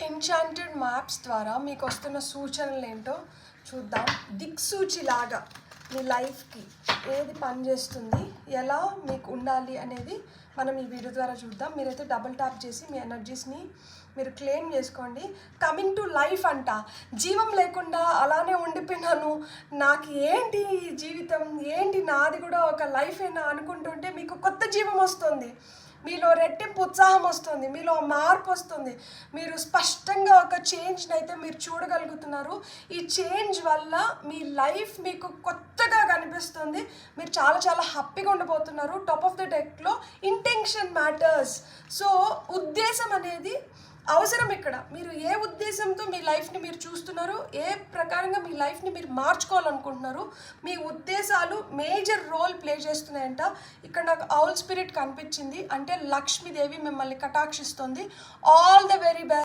Enchanted maps ద్వారా మీకు వస్తున్న సూచనలు ఏంటో చూద్దాం. దిక్సూచిలాగా మీ లైఫ్కి ఏది పనిచేస్తుంది, ఎలా మీకు ఉండాలి అనేది మనం ఈ వీడియో ద్వారా చూద్దాం. మీరైతే డబుల్ ట్యాప్ చేసి మీ ఎనర్జీస్ని మీరు క్లెయిమ్ చేసుకోండి. కమింగ్ టు లైఫ్ అంట, జీవం లేకుండా అలానే ఉండిపోయినాను, నాకు ఏంటి ఈ జీవితం, ఏంటి నాది కూడా ఒక లైఫేనా అనుకుంటుంటే మీకు కొత్త జీవం వస్తుంది. మీలో రెట్టింపు ఉత్సాహం వస్తుంది, మీలో మార్పు వస్తుంది. మీరు స్పష్టంగా ఒక చేంజ్ని అయితే మీరు చూడగలుగుతున్నారు. ఈ చేంజ్ వల్ల మీ లైఫ్ మీకు కొత్తగా కనిపిస్తుంది. మీరు చాలా చాలా హ్యాపీగా ఉండబోతున్నారు. టాప్ ఆఫ్ ద డెక్లో ఇంటెన్షన్ మ్యాటర్స్. సో ఉద్దేశం అనేది అవసరం. ఇక్కడ మీరు ఏ ఉద్దేశంతో మీ లైఫ్ని మీరు చూస్తున్నారు, ఏ ప్రకారంగా మీ లైఫ్ని మీరు మార్చుకోవాలనుకుంటున్నారు, మీ ఉద్దేశాలు మేజర్ రోల్ ప్లే చేస్తున్నాయంట. ఇక్కడ నాకు ఔల్ స్పిరిట్ కనిపించింది, అంటే లక్ష్మీదేవి మిమ్మల్ని కటాక్షిస్తుంది. All the very best.